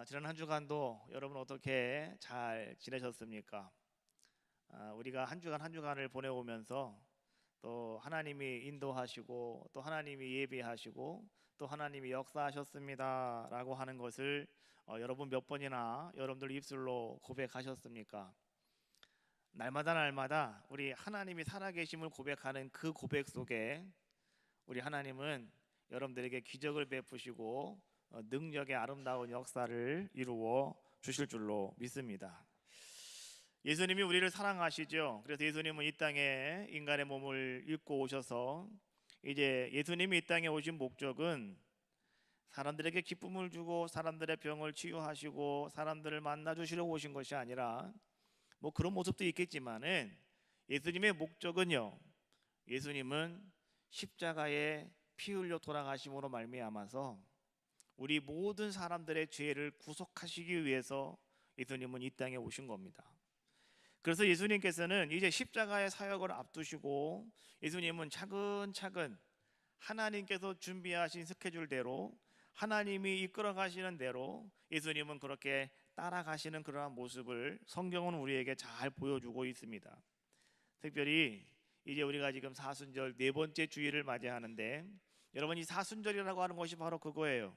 지난 한 주간도 여러분 어떻게 잘 지내셨습니까? 우리가 한 주간 한 주간을 보내오면서 또 하나님이 인도하시고 또 하나님이 예비하시고 또 하나님이 역사하셨습니다라고 하는 것을 여러분 몇 번이나 여러분들 입술로 고백하셨습니까? 날마다 날마다 우리 하나님이 살아계심을 고백하는 그 고백 속에 우리 하나님은 여러분들에게 기적을 베푸시고 능력의 아름다운 역사를 이루어 주실 줄로 믿습니다. 예수님이 우리를 사랑하시죠. 그래서 예수님은 이 땅에 인간의 몸을 입고 오셔서 이제 예수님이 이 땅에 오신 목적은 사람들에게 기쁨을 주고 사람들의 병을 치유하시고 사람들을 만나 주시려고 오신 것이 아니라 뭐 그런 모습도 있겠지만은 예수님의 목적은요, 예수님은 십자가에 피 흘려 돌아가심으로 말미암아서 우리 모든 사람들의 죄를 구속하시기 위해서 예수님은 이 땅에 오신 겁니다. 그래서 예수님께서는 이제 십자가의 사역을 앞두시고 예수님은 차근차근 하나님께서 준비하신 스케줄대로 하나님이 이끌어 가시는 대로 예수님은 그렇게 따라가시는 그러한 모습을 성경은 우리에게 잘 보여주고 있습니다. 특별히 이제 우리가 지금 사순절 네 번째 주일을 맞이하는데, 여러분 이 사순절이라고 하는 것이 바로 그거예요.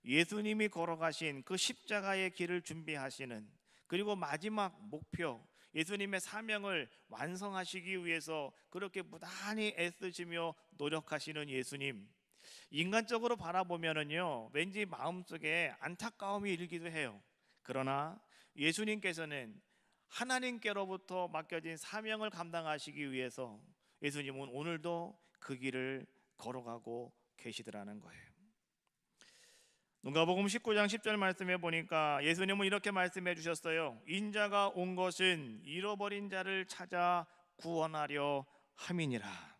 예수님이 걸어가신 그 십자가의 길을 준비하시는, 그리고 마지막 목표 예수님의 사명을 완성하시기 위해서 그렇게 무단히 애쓰시며 노력하시는 예수님, 인간적으로 바라보면은요 왠지 마음속에 안타까움이 일기도 해요. 그러나 예수님께서는 하나님께로부터 맡겨진 사명을 감당하시기 위해서 예수님은 오늘도 그 길을 걸어가고 계시더라는 거예요. 누가복음 19장 10절 말씀해 보니까 예수님은 이렇게 말씀해 주셨어요. 인자가 온 것은 잃어버린 자를 찾아 구원하려 함이니라.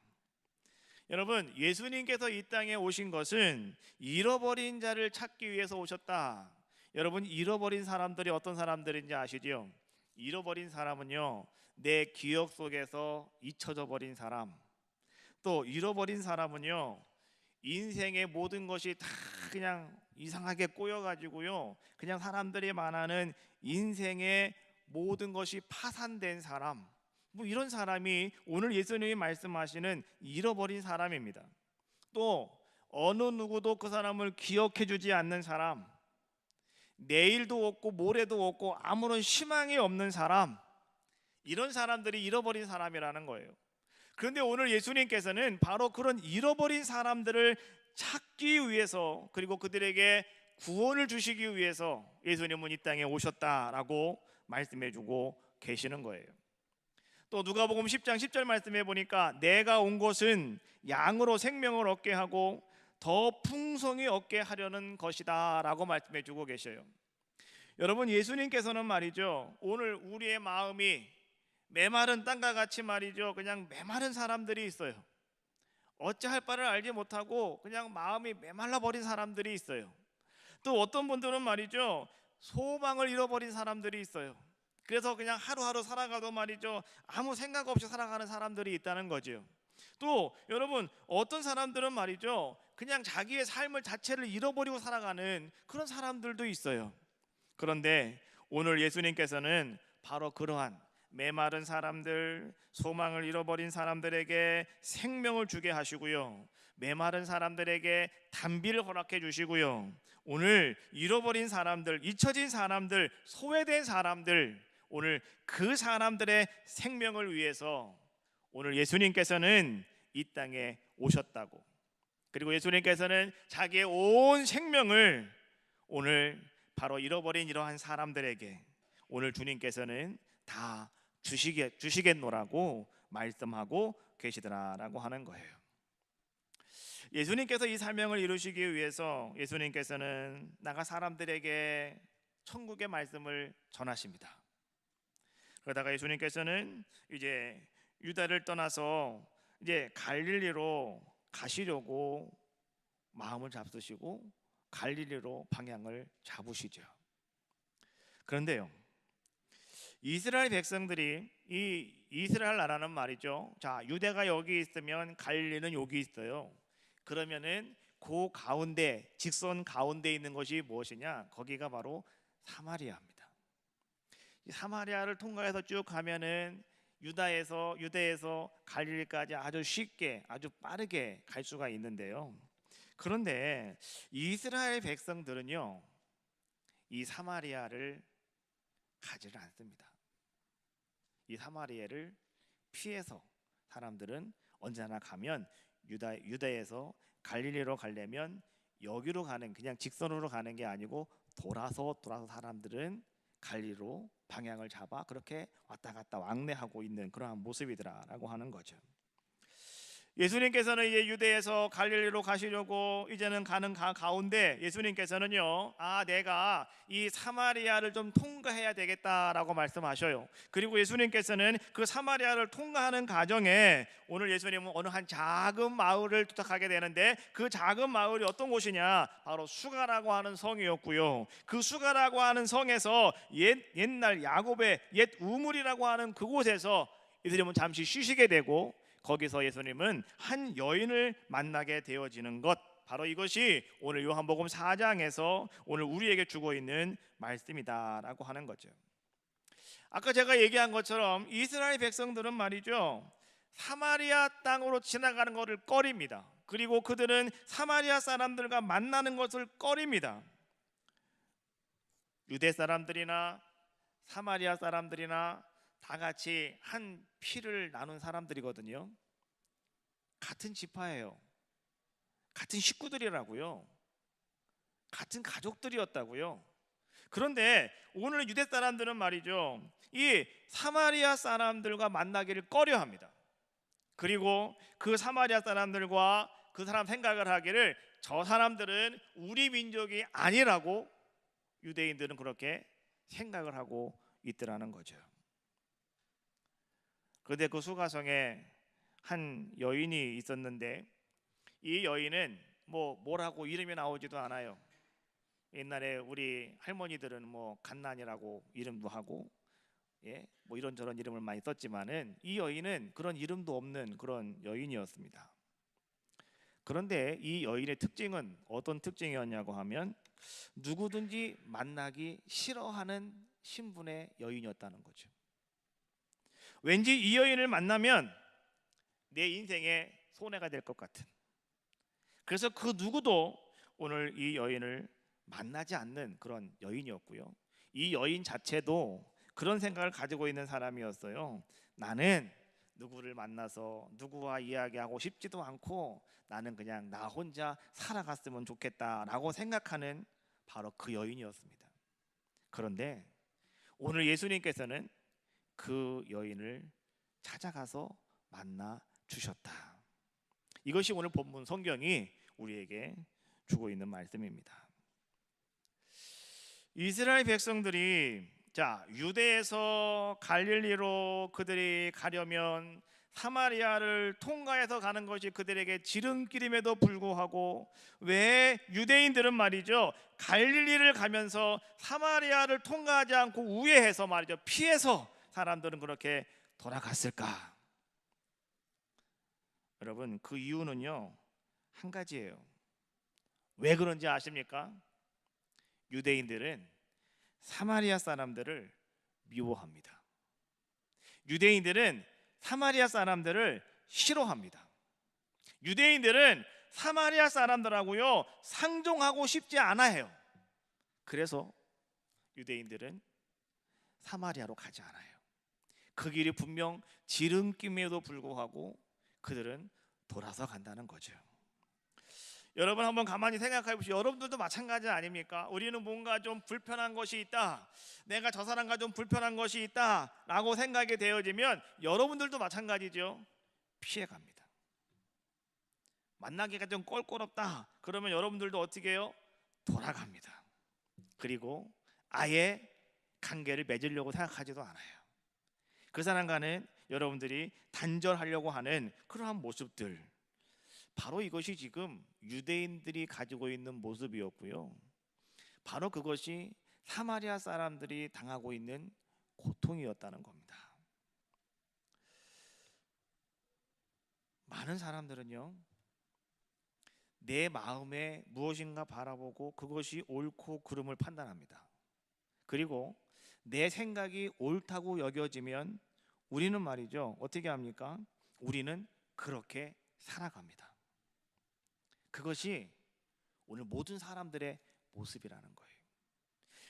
여러분, 예수님께서 이 땅에 오신 것은 잃어버린 자를 찾기 위해서 오셨다. 여러분, 잃어버린 사람들이 어떤 사람들인지 아시죠? 잃어버린 사람은요, 내 기억 속에서 잊혀져 버린 사람, 또 잃어버린 사람은요 인생의 모든 것이 다 그냥 이상하게 꼬여가지고요 그냥 사람들이 말하는 인생의 모든 것이 파산된 사람, 뭐 이런 사람이 오늘 예수님이 말씀하시는 잃어버린 사람입니다. 또 어느 누구도 그 사람을 기억해 주지 않는 사람, 내일도 없고 모레도 없고 아무런 희망이 없는 사람, 이런 사람들이 잃어버린 사람이라는 거예요. 그런데 오늘 예수님께서는 바로 그런 잃어버린 사람들을 찾기 위해서, 그리고 그들에게 구원을 주시기 위해서 예수님은 이 땅에 오셨다라고 말씀해 주고 계시는 거예요. 또 누가복음 10장 10절 말씀해 보니까 내가 온 것은 양으로 생명을 얻게 하고 더 풍성히 얻게 하려는 것이다 라고 말씀해 주고 계셔요. 여러분, 예수님께서는 말이죠, 오늘 우리의 마음이 메마른 땅과 같이 말이죠, 그냥 메마른 사람들이 있어요. 어찌할 바를 알지 못하고 그냥 마음이 메말라 버린 사람들이 있어요. 또 어떤 분들은 말이죠, 소망을 잃어버린 사람들이 있어요. 그래서 그냥 하루하루 살아가도 말이죠, 아무 생각 없이 살아가는 사람들이 있다는 거죠. 또 여러분, 어떤 사람들은 말이죠, 그냥 자기의 삶을 자체를 잃어버리고 살아가는 그런 사람들도 있어요. 그런데 오늘 예수님께서는 바로 그러한 메마른 사람들, 소망을 잃어버린 사람들에게 생명을 주게 하시고요, 메마른 사람들에게 단비를 허락해 주시고요, 오늘 잃어버린 사람들, 잊혀진 사람들, 소외된 사람들, 오늘 그 사람들의 생명을 위해서 오늘 예수님께서는 이 땅에 오셨다고, 그리고 예수님께서는 자기의 온 생명을 오늘 바로 잃어버린 이러한 사람들에게 오늘 주님께서는 다 주시겠노라고 말씀하고 계시더라라고 하는 거예요. 예수님께서 이 사명을 이루시기 위해서 예수님께서는 나가 사람들에게 천국의 말씀을 전하십니다. 그러다가 예수님께서는 이제 유다를 떠나서 이제 갈릴리로 가시려고 마음을 잡수시고 갈릴리로 방향을 잡으시죠. 그런데요, 이스라엘 백성들이, 이 이스라엘 나라는 말이죠, 자, 유대가 여기 있으면 갈릴리는 여기 있어요. 그러면은 그 가운데, 직선 가운데 있는 것이 무엇이냐? 거기가 바로 사마리아입니다. 이 사마리아를 통과해서 쭉 가면은 유대에서 갈릴리까지 아주 쉽게, 아주 빠르게 갈 수가 있는데요. 그런데 이스라엘 백성들은요, 이 사마리아를 가지를 않습니다. 이 사마리아를 피해서 사람들은 언제나 가면 유다에서 갈릴리로 가려면 여기로 가는, 그냥 직선으로 가는 게 아니고 돌아서 사람들은 갈릴리로 방향을 잡아 그렇게 왔다 갔다 왕래하고 있는 그러한 모습이더라라고 하는 거죠. 예수님께서는 이제 유대에서 갈릴리로 가시려고 이제는 가는 가운데 예수님께서는요, 내가 이 사마리아를 좀 통과해야 되겠다라고 말씀하셔요. 그리고 예수님께서는 그 사마리아를 통과하는 과정에 오늘 예수님은 어느 한 작은 마을을 도착하게 되는데, 그 작은 마을이 어떤 곳이냐? 바로 수가라고 하는 성이었고요. 그 수가라고 하는 성에서 옛날 야곱의 옛 우물이라고 하는 그곳에서 예수님은 잠시 쉬시게 되고, 거기서 예수님은 한 여인을 만나게 되어지는 것, 바로 이것이 오늘 요한복음 4장에서 오늘 우리에게 주고 있는 말씀이다라고 하는 거죠. 아까 제가 얘기한 것처럼 이스라엘 백성들은 말이죠, 사마리아 땅으로 지나가는 것을 꺼립니다. 그리고 그들은 사마리아 사람들과 만나는 것을 꺼립니다. 유대 사람들이나 사마리아 사람들이나 다 같이 한 피를 나눈 사람들이거든요. 같은 지파예요. 같은 식구들이라고요. 같은 가족들이었다고요. 그런데 오늘 유대 사람들은 말이죠, 이 사마리아 사람들과 만나기를 꺼려합니다. 그리고 그 사마리아 사람들과 그 사람 생각을 하기를, 저 사람들은 우리 민족이 아니라고 유대인들은 그렇게 생각을 하고 있더라는 거죠. 그런데 그 수가성에 한 여인이 있었는데, 이 여인은 뭐라고 이름이 나오지도 않아요. 옛날에 우리 할머니들은 갓난이라고 이름도 하고, 이런저런 이름을 많이 썼지만은 이 여인은 그런 이름도 없는 그런 여인이었습니다. 그런데 이 여인의 특징은 어떤 특징이었냐고 하면, 누구든지 만나기 싫어하는 신분의 여인이었다는 거죠. 왠지 이 여인을 만나면 내 인생에 손해가 될 것 같은, 그래서 그 누구도 오늘 이 여인을 만나지 않는 그런 여인이었고요. 이 여인 자체도 그런 생각을 가지고 있는 사람이었어요. 나는 누구를 만나서 누구와 이야기하고 싶지도 않고, 나는 그냥 나 혼자 살아갔으면 좋겠다라고 생각하는 바로 그 여인이었습니다. 그런데 오늘 예수님께서는 그 여인을 찾아가서 만나 주셨다. 이것이 오늘 본문 성경이 우리에게 주고 있는 말씀입니다. 이스라엘 백성들이 유대에서 갈릴리로 그들이 가려면 사마리아를 통과해서 가는 것이 그들에게 지름길임에도 불구하고, 왜 유대인들은 말이죠, 갈릴리를 가면서 사마리아를 통과하지 않고 우회해서 말이죠, 피해서 사람들은 그렇게 돌아갔을까? 여러분, 그 이유는요, 한 가지예요. 왜 그런지 아십니까? 유대인들은 사마리아 사람들을 미워합니다. 유대인들은 사마리아 사람들을 싫어합니다. 유대인들은 사마리아 사람들하고요 상종하고 싶지 않아요. 그래서 유대인들은 사마리아로 가지 않아요. 그 길이 분명 지름길임에도 불구하고 그들은 돌아서 간다는 거죠. 여러분 한번 가만히 생각해 보시죠. 여러분들도 마찬가지 아닙니까? 우리는 뭔가 좀 불편한 것이 있다, 내가 저 사람과 좀 불편한 것이 있다 라고 생각이 되어지면 여러분들도 마찬가지죠. 피해갑니다. 만나기가 좀 껄끄럽다 그러면 여러분들도 어떻게 해요? 돌아갑니다. 그리고 아예 관계를 맺으려고 생각하지도 않아요. 그 사람과는 여러분들이 단절하려고 하는 그러한 모습들, 바로 이것이 지금 유대인들이 가지고 있는 모습이었고요. 바로 그것이 사마리아 사람들이 당하고 있는 고통이었다는 겁니다. 많은 사람들은요, 내 마음에 무엇인가 바라보고 그것이 옳고 그름을 판단합니다. 그리고 내 생각이 옳다고 여겨지면 우리는 말이죠, 어떻게 합니까? 우리는 그렇게 살아갑니다. 그것이 오늘 모든 사람들의 모습이라는 거예요.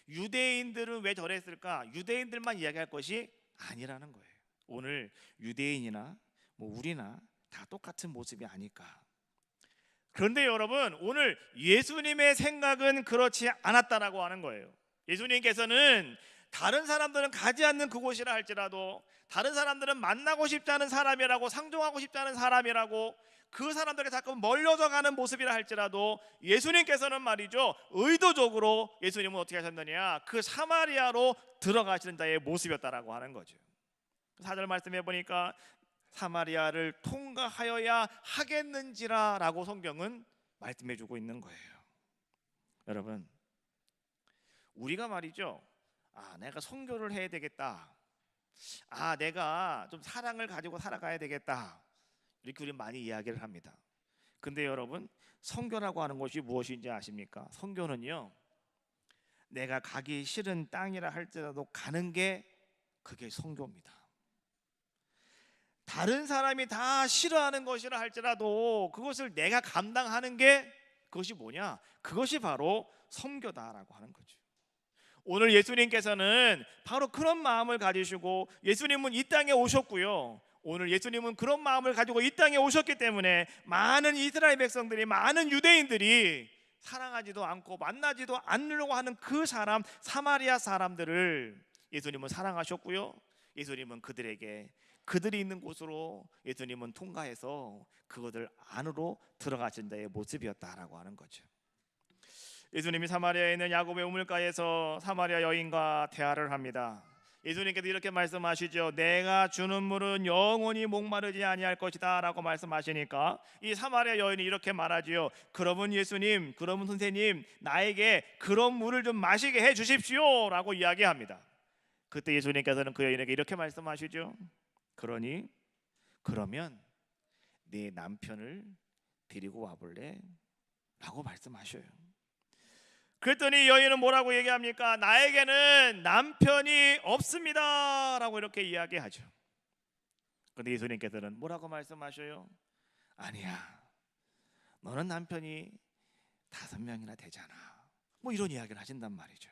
유대인들은 왜 저랬을까? 유대인들만 이야기할 것이 아니라는 거예요. 오늘 유대인이나 우리나 다 똑같은 모습이 아닐까. 그런데 여러분, 오늘 예수님의 생각은 그렇지 않았다라고 하는 거예요. 예수님께서는 다른 사람들은 가지 않는 그곳이라 할지라도, 다른 사람들은 만나고 싶지 않은 사람이라고, 상종하고 싶지 않은 사람이라고, 그 사람들에게 자꾸 멀려져 가는 모습이라 할지라도 예수님께서는 말이죠, 의도적으로 예수님은 어떻게 하셨느냐, 그 사마리아로 들어가시는 자의 모습이었다라고 하는 거죠. 4절 말씀해 보니까 사마리아를 통과하여야 하겠는지라 라고 성경은 말씀해 주고 있는 거예요. 여러분, 우리가 말이죠, 내가 선교를 해야 되겠다, 내가 좀 사랑을 가지고 살아가야 되겠다, 이렇게 우리 많이 이야기를 합니다. 근데 여러분, 선교라고 하는 것이 무엇인지 아십니까? 선교는요, 내가 가기 싫은 땅이라 할지라도 가는 게 그게 선교입니다. 다른 사람이 다 싫어하는 것이라 할지라도 그것을 내가 감당하는 게 그것이 뭐냐? 그것이 바로 선교다라고 하는 거죠. 오늘 예수님께서는 바로 그런 마음을 가지시고 예수님은 이 땅에 오셨고요. 오늘 예수님은 그런 마음을 가지고 이 땅에 오셨기 때문에 많은 이스라엘 백성들이, 많은 유대인들이 사랑하지도 않고 만나지도 않으려고 하는 그 사람, 사마리아 사람들을 예수님은 사랑하셨고요. 예수님은 그들이 있는 곳으로 예수님은 통과해서 그것들 안으로 들어가신 자의 모습이었다라고 하는 거죠. 예수님이 사마리아에 있는 야곱의 우물가에서 사마리아 여인과 대화를 합니다. 예수님께서 이렇게 말씀하시죠. 내가 주는 물은 영원히 목마르지 아니할 것이다 라고 말씀하시니까 이 사마리아 여인이 이렇게 말하지요. 그러면 예수님, 그러면 선생님, 나에게 그런 물을 좀 마시게 해 주십시오 라고 이야기합니다. 그때 예수님께서는 그 여인에게 이렇게 말씀하시죠. 그러면 네 남편을 데리고 와볼래? 라고 말씀하셔요. 그랬더니 여인은 뭐라고 얘기합니까? 나에게는 남편이 없습니다 라고 이렇게 이야기하죠. 그런데 예수님께서는 뭐라고 말씀하셔요? 아니야, 너는 남편이 5명이나 되잖아, 이런 이야기를 하신단 말이죠.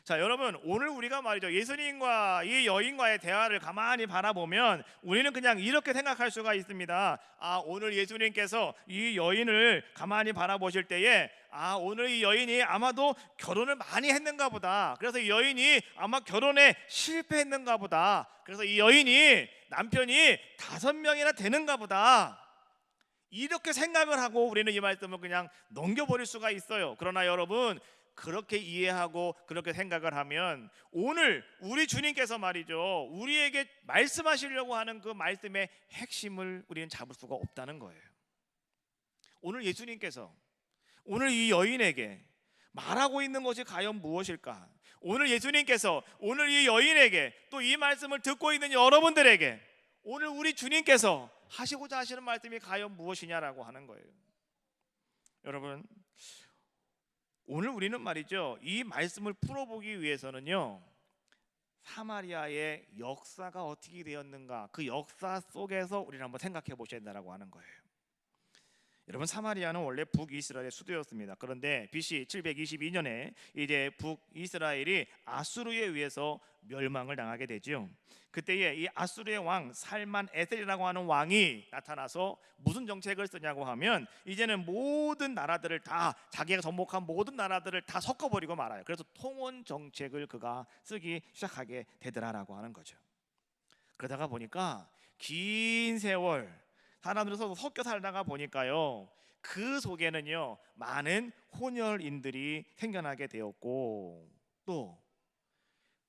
자, 여러분, 오늘 우리가 말이죠, 예수님과 이 여인과의 대화를 가만히 바라보면 우리는 그냥 이렇게 생각할 수가 있습니다. 오늘 예수님께서 이 여인을 가만히 바라보실 때에 오늘 이 여인이 아마도 결혼을 많이 했는가 보다, 그래서 이 여인이 아마 결혼에 실패했는가 보다, 그래서 이 여인이 남편이 5명이나 되는가 보다, 이렇게 생각을 하고 우리는 이 말씀을 그냥 넘겨버릴 수가 있어요. 그러나 여러분, 그렇게 이해하고 그렇게 생각을 하면 오늘 우리 주님께서 말이죠, 우리에게 말씀하시려고 하는 그 말씀의 핵심을 우리는 잡을 수가 없다는 거예요. 오늘 예수님께서 오늘 이 여인에게 말하고 있는 것이 과연 무엇일까? 오늘 예수님께서 오늘 이 여인에게, 또 이 말씀을 듣고 있는 여러분들에게 오늘 우리 주님께서 하시고자 하시는 말씀이 과연 무엇이냐라고 하는 거예요. 여러분, 오늘 우리는 말이죠, 이 말씀을 풀어보기 위해서는요, 사마리아의 역사가 어떻게 되었는가, 그 역사 속에서 우리는 한번 생각해 보셔야 된다고 하는 거예요. 여러분, 사마리아는 원래 북이스라엘의 수도였습니다. 그런데 BC 722년에 이제 북이스라엘이 아수르에 의해서 멸망을 당하게 되죠. 그때에 이 아수르의 왕 살만 에셀이라고 하는 왕이 나타나서 무슨 정책을 쓰냐고 하면 이제는 모든 나라들을 다, 자기가 정복한 모든 나라들을 다 섞어버리고 말아요. 그래서 통원 정책을 그가 쓰기 시작하게 되더라라고 하는 거죠. 그러다가 보니까 긴 세월 사람들이 서로 섞여 살다가 보니까요, 그 속에는요 많은 혼혈인들이 생겨나게 되었고, 또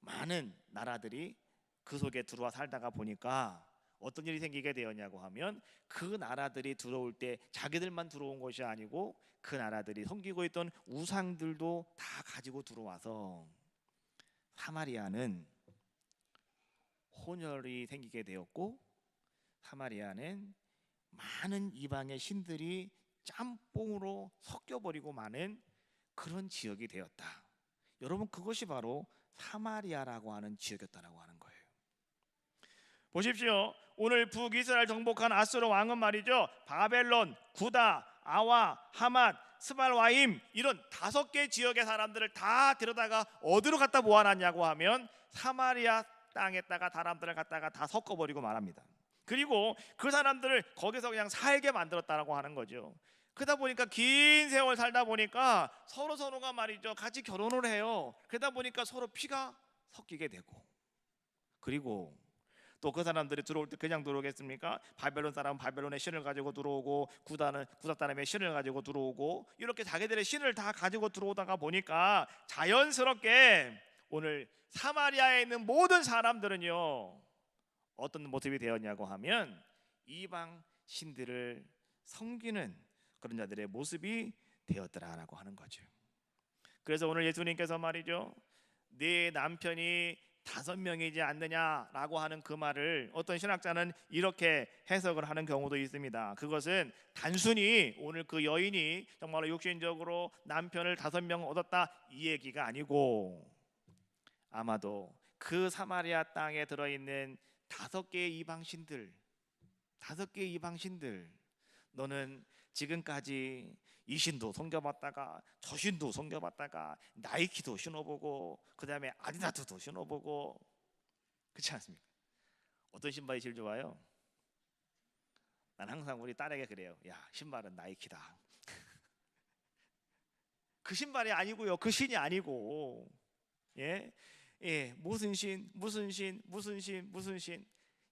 많은 나라들이 그 속에 들어와 살다가 보니까 어떤 일이 생기게 되었냐고 하면, 그 나라들이 들어올 때 자기들만 들어온 것이 아니고 그 나라들이 섬기고 있던 우상들도 다 가지고 들어와서 사마리아는 혼혈이 생기게 되었고, 사마리아는 많은 이방의 신들이 짬뽕으로 섞여버리고 마는 그런 지역이 되었다. 여러분, 그것이 바로 사마리아라고 하는 지역이었다라고 하는 거예요. 보십시오. 오늘 북이스라엘 정복한 아수르 왕은 말이죠, 바벨론, 구다, 아와, 하맛, 스발와임 이런 5개 지역의 사람들을 다 데려다가 어디로 갖다 모아놨냐고 하면 사마리아 땅에다가 사람들을 갖다가 다 섞어버리고 말합니다. 그리고 그 사람들을 거기서 그냥 살게 만들었다라고 하는 거죠. 그러다 보니까 긴 세월 살다 보니까 서로가 말이죠, 같이 결혼을 해요. 그러다 보니까 서로 피가 섞이게 되고, 그리고 또 그 사람들이 들어올 때 그냥 들어오겠습니까? 바벨론 사람은 바벨론의 신을 가지고 들어오고, 구다 사람의 신을 가지고 들어오고, 이렇게 자기들의 신을 다 가지고 들어오다가 보니까 자연스럽게 오늘 사마리아에 있는 모든 사람들은요, 어떤 모습이 되었냐고 하면 이방 신들을 섬기는 그런 자들의 모습이 되었더라라고 하는 거죠. 그래서 오늘 예수님께서 말이죠, 네 남편이 5명이지 않느냐라고 하는 그 말을 어떤 신학자는 이렇게 해석을 하는 경우도 있습니다. 그것은 단순히 오늘 그 여인이 정말로 육신적으로 남편을 5명 얻었다 이 얘기가 아니고, 아마도 그 사마리아 땅에 들어있는 5개의 이방신들, 너는 지금까지 이 신도 섬겨봤다가 저 신도 섬겨봤다가 나이키도 신어보고 그 다음에 아디다스도 신어보고, 그렇지 않습니까? 어떤 신발이 제일 좋아요? 난 항상 우리 딸에게 그래요. 야, 신발은 나이키다. 그 신발이 아니고요, 그 신이 아니고, 예, 무슨 신.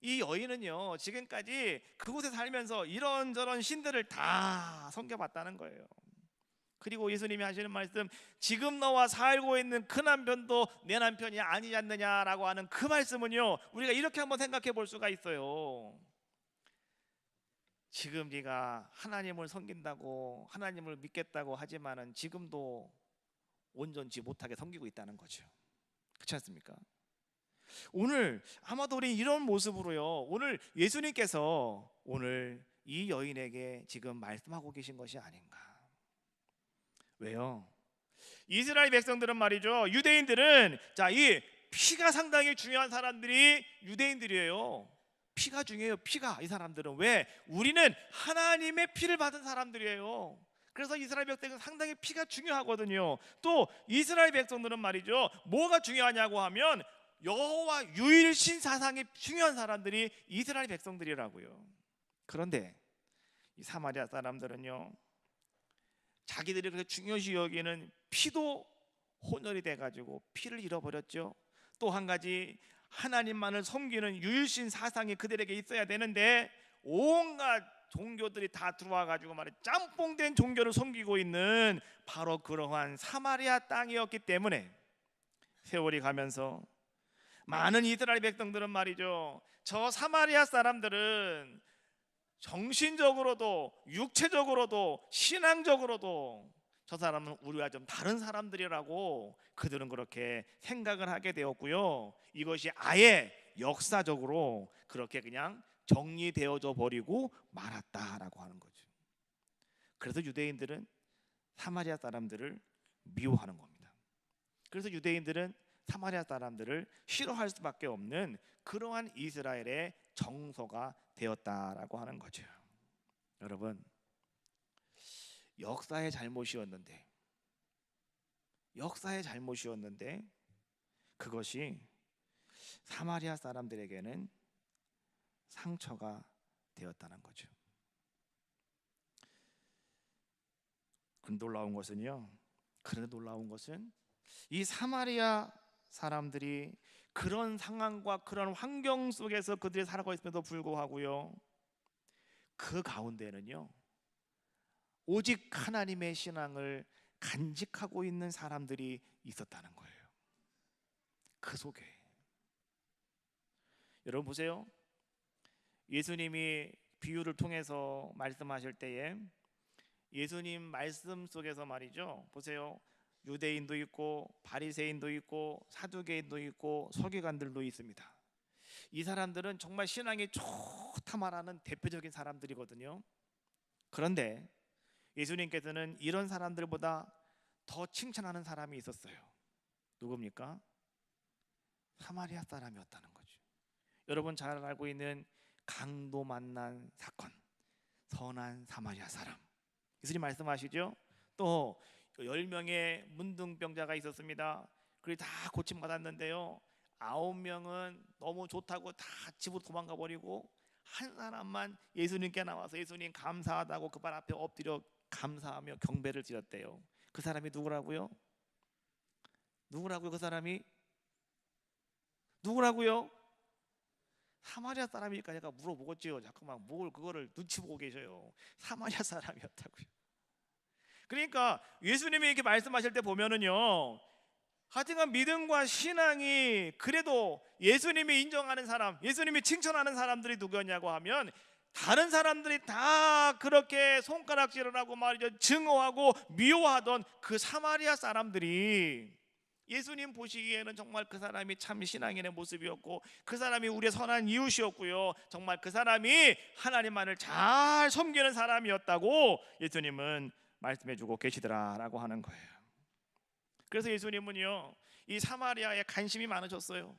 이 여인은요, 지금까지 그곳에 살면서 이런저런 신들을 다 섬겨봤다는 거예요. 그리고 예수님이 하시는 말씀, 지금 너와 살고 있는 그 남편도 내 남편이 아니지 않느냐라고 하는 그 말씀은요, 우리가 이렇게 한번 생각해 볼 수가 있어요. 지금 네가 하나님을 섬긴다고, 하나님을 믿겠다고 하지만은 지금도 온전치 못하게 섬기고 있다는 거죠. 그렇지 않습니까? 오늘 아마도 우리 이런 모습으로요, 오늘 예수님께서 오늘 이 여인에게 지금 말씀하고 계신 것이 아닌가. 왜요? 이스라엘 백성들은 말이죠, 유대인들은 이 피가 상당히 중요한 사람들이 유대인들이에요. 피가 중요해요. 피가. 이 사람들은 왜? 우리는 하나님의 피를 받은 사람들이에요. 그래서 이스라엘 백성은 상당히 피가 중요하거든요. 또 이스라엘 백성들은 말이죠, 뭐가 중요하냐고 하면 여호와 유일신 사상이 중요한 사람들이 이스라엘 백성들이라고요. 그런데 이 사마리아 사람들은요, 자기들이 그렇게 중요시 여기는 피도 혼혈이 돼가지고 피를 잃어버렸죠. 또 한 가지, 하나님만을 섬기는 유일신 사상이 그들에게 있어야 되는데 온갖 종교들이 다 들어와가지고 짬뽕된 종교를 섬기고 있는 바로 그러한 사마리아 땅이었기 때문에 세월이 가면서 많은 이스라엘 백성들은 말이죠, 저 사마리아 사람들은 정신적으로도 육체적으로도 신앙적으로도 저 사람은 우리와 좀 다른 사람들이라고 그들은 그렇게 생각을 하게 되었고요, 이것이 아예 역사적으로 그렇게 그냥 정리되어져 버리고 말았다라고 하는 거죠. 그래서 유대인들은 사마리아 사람들을 미워하는 겁니다. 그래서 유대인들은 사마리아 사람들을 싫어할 수밖에 없는 그러한 이스라엘의 정서가 되었다라고 하는 거죠. 여러분, 역사의 잘못이었는데 그것이 사마리아 사람들에게는 상처가 되었다는 거죠. 그런데 놀라운 것은 이 사마리아 사람들이 그런 상황과 그런 환경 속에서 그들이 살아가고 있음에도 불구하고요, 그 가운데는요, 오직 하나님의 신앙을 간직하고 있는 사람들이 있었다는 거예요. 그 속에 여러분 보세요. 예수님이 비유를 통해서 말씀하실 때에 예수님 말씀 속에서 말이죠, 보세요, 유대인도 있고 바리새인도 있고 사두개인도 있고 서기관들도 있습니다. 이 사람들은 정말 신앙이 좋다 말하는 대표적인 사람들이거든요. 그런데 예수님께서는 이런 사람들보다 더 칭찬하는 사람이 있었어요. 누굽니까? 사마리아 사람이었다는 거죠. 여러분 잘 알고 있는 강도 만난 사건, 선한 사마리아 사람. 예수님 말씀하시죠. 또 10명의 문둥병자가 있었습니다. 그리고 다 고침받았는데요, 9명은 너무 좋다고 다 집으로 도망가 버리고 한 사람만 예수님께 나와서 예수님 감사하다고 그 발 앞에 엎드려 감사하며 경배를 드렸대요. 그 사람이 누구라고요? 누구라고요? 그 사람이 누구라고요? 사마리아 사람이니까 제가 물어보겠지요. 자꾸만 뭘 그거를 눈치 보고 계셔요. 사마리아 사람이었다고요. 그러니까 예수님이 이렇게 말씀하실 때 보면은요, 하여튼간 믿음과 신앙이 그래도 예수님이 인정하는 사람, 예수님이 칭찬하는 사람들이 누구였냐고 하면 다른 사람들이 다 그렇게 손가락질을 하고 말이죠, 증오하고 미워하던 그 사마리아 사람들이 예수님 보시기에는 정말 그 사람이 참 신앙인의 모습이었고, 그 사람이 우리의 선한 이웃이었고요, 정말 그 사람이 하나님만을 잘 섬기는 사람이었다고 예수님은 말씀해주고 계시더라라고 하는 거예요. 그래서 예수님은요, 이 사마리아에 관심이 많으셨어요.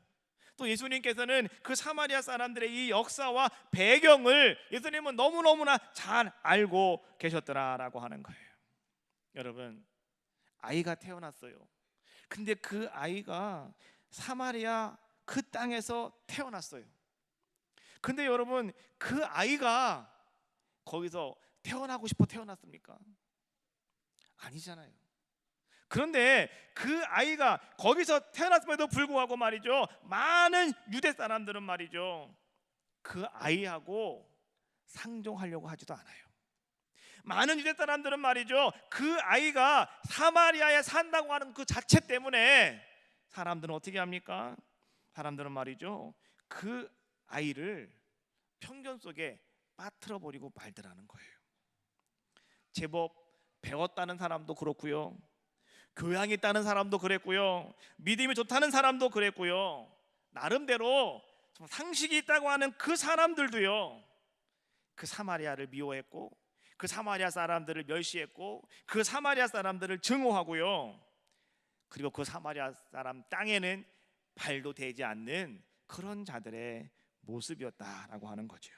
또 예수님께서는 그 사마리아 사람들의 이 역사와 배경을 예수님은 너무너무나 잘 알고 계셨더라라고 하는 거예요. 여러분, 아이가 태어났어요. 근데 그 아이가 사마리아 그 땅에서 태어났어요. 근데 여러분, 그 아이가 거기서 태어나고 싶어 태어났습니까? 아니잖아요. 그런데 그 아이가 거기서 태어났음에도 불구하고 말이죠, 많은 유대 사람들은 말이죠, 그 아이하고 상종하려고 하지도 않아요. 많은 유대 사람들은 말이죠, 그 아이가 사마리아에 산다고 하는 그 자체 때문에 사람들은 어떻게 합니까? 사람들은 말이죠, 그 아이를 편견 속에 빠뜨려 버리고 말더라는 거예요. 제법 배웠다는 사람도 그렇고요, 교양이 있다는 사람도 그랬고요, 믿음이 좋다는 사람도 그랬고요, 나름대로 상식이 있다고 하는 그 사람들도요, 그 사마리아를 미워했고, 그 사마리아 사람들을 멸시했고, 그 사마리아 사람들을 증오하고요, 그리고 그 사마리아 사람 땅에는 발도 대지 않는 그런 자들의 모습이었다라고 하는 거죠.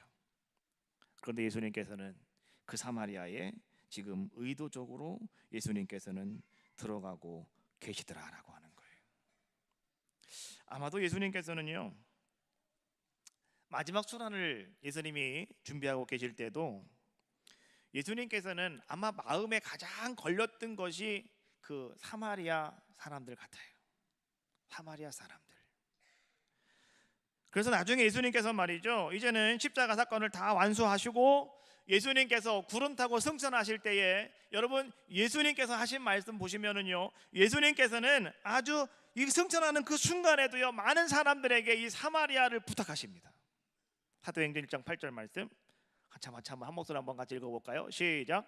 그런데 예수님께서는 그 사마리아에 지금 의도적으로 예수님께서는 들어가고 계시더라라고 하는 거예요. 아마도 예수님께서는요, 마지막 순환을 예수님이 준비하고 계실 때도 예수님께서는 아마 마음에 가장 걸렸던 것이 그 사마리아 사람들 같아요. 사마리아 사람들. 그래서 나중에 예수님께서 말이죠, 이제는 십자가 사건을 다 완수하시고 예수님께서 구름 타고 승천하실 때에, 여러분 예수님께서 하신 말씀 보시면은요, 예수님께서는 아주 이 승천하는 그 순간에도요, 많은 사람들에게 이 사마리아를 부탁하십니다. 사도행전 1장 8절 말씀 한참 한 목소리 한번 같이 읽어볼까요? 시작.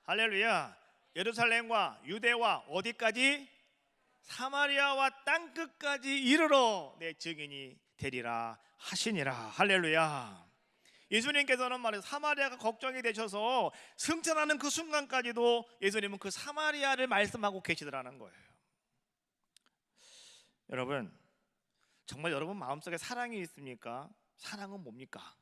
할렐루야. 예루살렘과 유대와 어디까지? 사마리아와 땅끝까지 이르러 내 증인이 되리라 하시니라. 할렐루야. 예수님께서는 말해서 사마리아가 걱정이 되셔서 승천하는 그 순간까지도 예수님은 그 사마리아를 말씀하고 계시더라는 거예요. 여러분, 정말 여러분 마음속에 사랑이 있습니까? 사랑은 뭡니까?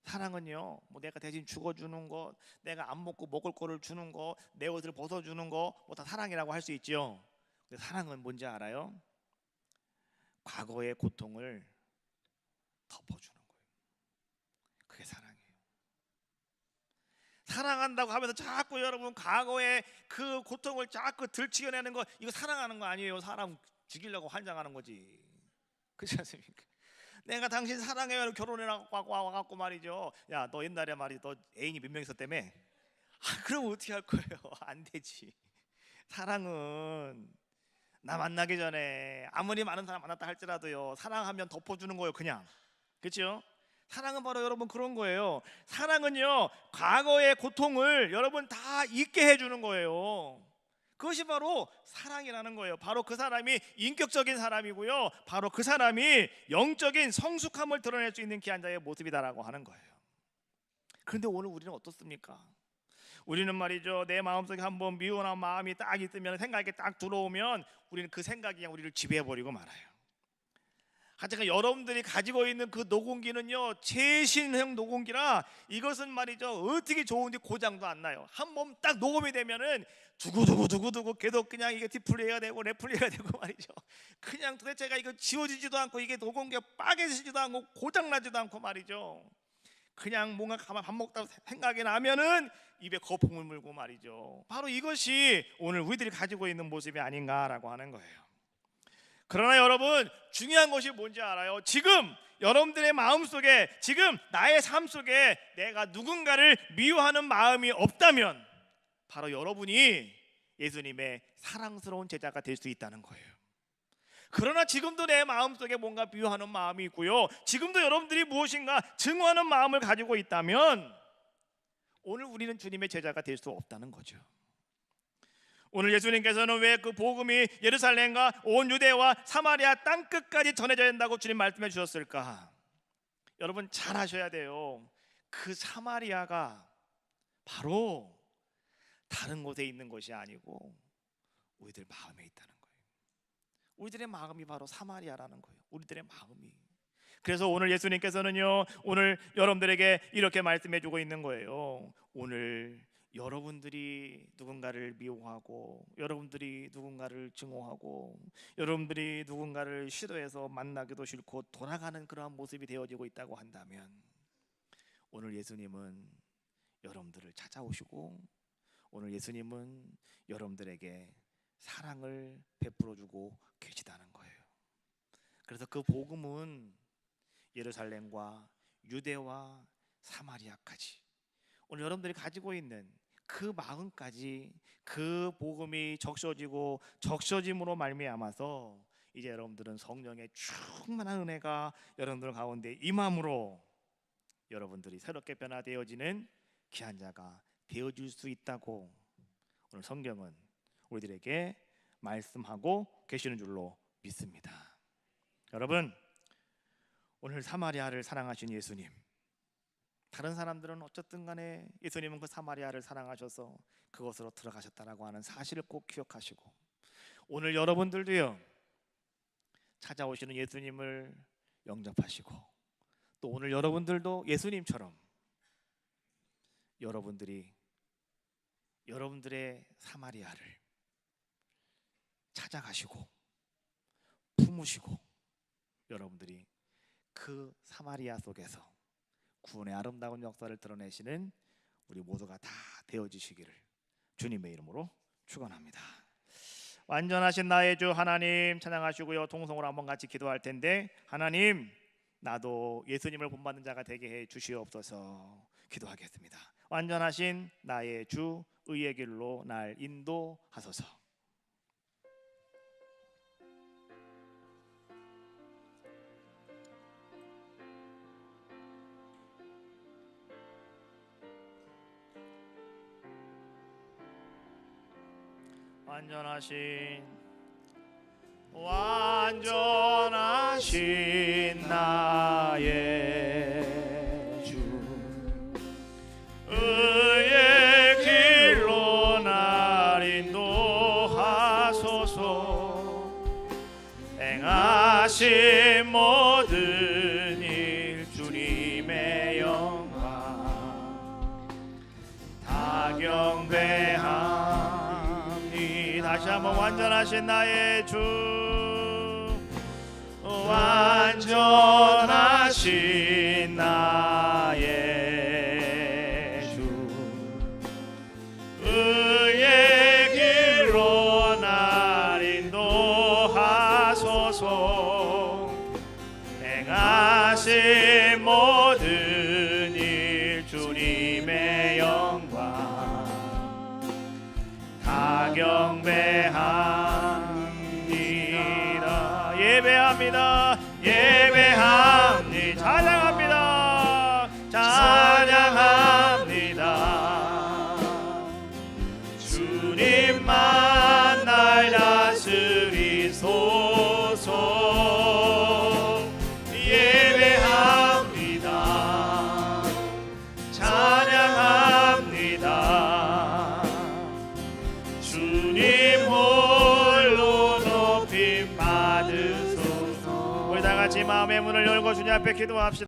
사랑은요, 뭐 내가 대신 죽어주는 거, 내가 안 먹고 먹을 거를 주는 거, 내 옷을 벗어주는 거, 뭐 다 사랑이라고 할 수 있죠. 근데 사랑은 뭔지 알아요? 과거의 고통을 덮어주는 거예요. 그게 사랑이에요. 사랑한다고 하면서 자꾸 여러분 과거의 그 고통을 자꾸 들추어내는 거, 이거 사랑하는 거 아니에요. 사람 죽이려고 환장하는 거지. 그렇지 않습니까? 내가 당신 사랑해요 결혼해갖고 와갖고 말이죠, 야 너 옛날에 말이 너 애인이 몇 명 있었다며? 그럼 어떻게 할 거예요? 안 되지. 사랑은 나 만나기 전에 아무리 많은 사람 만났다 할지라도요, 사랑하면 덮어주는 거예요, 그냥. 그렇죠? 사랑은 바로 여러분 그런 거예요. 사랑은요, 과거의 고통을 여러분 다 잊게 해주는 거예요. 그것이 바로 사랑이라는 거예요. 바로 그 사람이 인격적인 사람이고요, 바로 그 사람이 영적인 성숙함을 드러낼 수 있는 귀한 자의 모습이다라고 하는 거예요. 그런데 오늘 우리는 어떻습니까? 우리는 말이죠, 내 마음속에 한번 미워한 마음이 딱 있으면, 생각이 딱 들어오면 우리는 그 생각이 그냥 우리를 지배해버리고 말아요. 하여튼 여러분들이 가지고 있는 그 녹음기는요, 최신형 녹음기라 이것은 말이죠, 어떻게 좋은지 고장도 안 나요. 한 번 딱 녹음이 되면은 두고두고 계속 그냥 이게 디플레이가 되고 레플레이가 되고 말이죠. 그냥 도대체가 이거 지워지지도 않고, 이게 녹음기가 빠개지지도 않고 고장나지도 않고 말이죠. 그냥 뭔가 가만 밥 먹다 생각이 나면은 입에 거품을 물고 말이죠. 바로 이것이 오늘 우리들이 가지고 있는 모습이 아닌가라고 하는 거예요. 그러나 여러분, 중요한 것이 뭔지 알아요? 지금 여러분들의 마음속에, 지금 나의 삶 속에 내가 누군가를 미워하는 마음이 없다면 바로 여러분이 예수님의 사랑스러운 제자가 될 수 있다는 거예요. 그러나 지금도 내 마음속에 뭔가 미워하는 마음이 있고요, 지금도 여러분들이 무엇인가 증오하는 마음을 가지고 있다면 오늘 우리는 주님의 제자가 될 수 없다는 거죠. 오늘 예수님께서는 왜 그 복음이 예루살렘과 온 유대와 사마리아 땅끝까지 전해져야 된다고 주님 말씀해 주셨을까? 여러분 잘 아셔야 돼요. 그 사마리아가 바로 다른 곳에 있는 것이 아니고 우리들 마음에 있다는 거예요. 우리들의 마음이 바로 사마리아라는 거예요. 우리들의 마음이. 그래서 오늘 예수님께서는요, 오늘 여러분들에게 이렇게 말씀해 주고 있는 거예요. 오늘 여러분들이 누군가를 미워하고, 여러분들이 누군가를 증오하고, 여러분들이 누군가를 싫어해서 만나기도 싫고 돌아가는 그러한 모습이 되어지고 있다고 한다면, 오늘 예수님은 여러분들을 찾아오시고, 오늘 예수님은 여러분들에게 사랑을 베풀어주고 계시다는 거예요. 그래서 그 복음은 예루살렘과 유대와 사마리아까지, 오늘 여러분들이 가지고 있는 그 마음까지 그 복음이 적셔짐으로 말미암아서 이제 여러분들은 성령의 충만한 은혜가 여러분들 가운데 임함으로 여러분들이 새롭게 변화되어지는 귀한 자가 되어줄 수 있다고 오늘 성경은 우리들에게 말씀하고 계시는 줄로 믿습니다. 여러분, 오늘 사마리아를 사랑하신 예수님, 다른 사람들은 어쨌든 간에 예수님은 그 사마리아를 사랑하셔서 그곳으로 들어가셨다라고 하는 사실을 꼭 기억하시고, 오늘 여러분들도요, 찾아오시는 예수님을 영접하시고, 또 오늘 여러분들도 예수님처럼 여러분들이 여러분들의 사마리아를 찾아가시고 품으시고, 여러분들이 그 사마리아 속에서 구원의 아름다운 역사를 드러내시는 우리 모두가 다 되어지시기를 주님의 이름으로 축원합니다. 완전하신 나의 주 하나님 찬양하시고요, 동성으로 한번 같이 기도할 텐데, 하나님, 나도 예수님을 본받는 자가 되게 해 주시옵소서. 기도하겠습니다. 완전하신 나의 주, 의의 길로 날 인도하소서. 완전하신 나의 주, 의의 길로 날 인도하소서. 행하신 모든 일 주님의 영광 다 경배하니. 다시 한번 완전하신 나의 주, 완전하신 나의 주, 의의 길로 날 인도하소서. 행하신 모든 일 주님의 영광 다 경배합니다. 예배합니다. 예배합니다. 찬양합니다. 찬양합니다. 주님만 주님 홀로 높임 받으소서. 우리 다 같이 마음의 문을 열고 주님 앞에 기도합시다.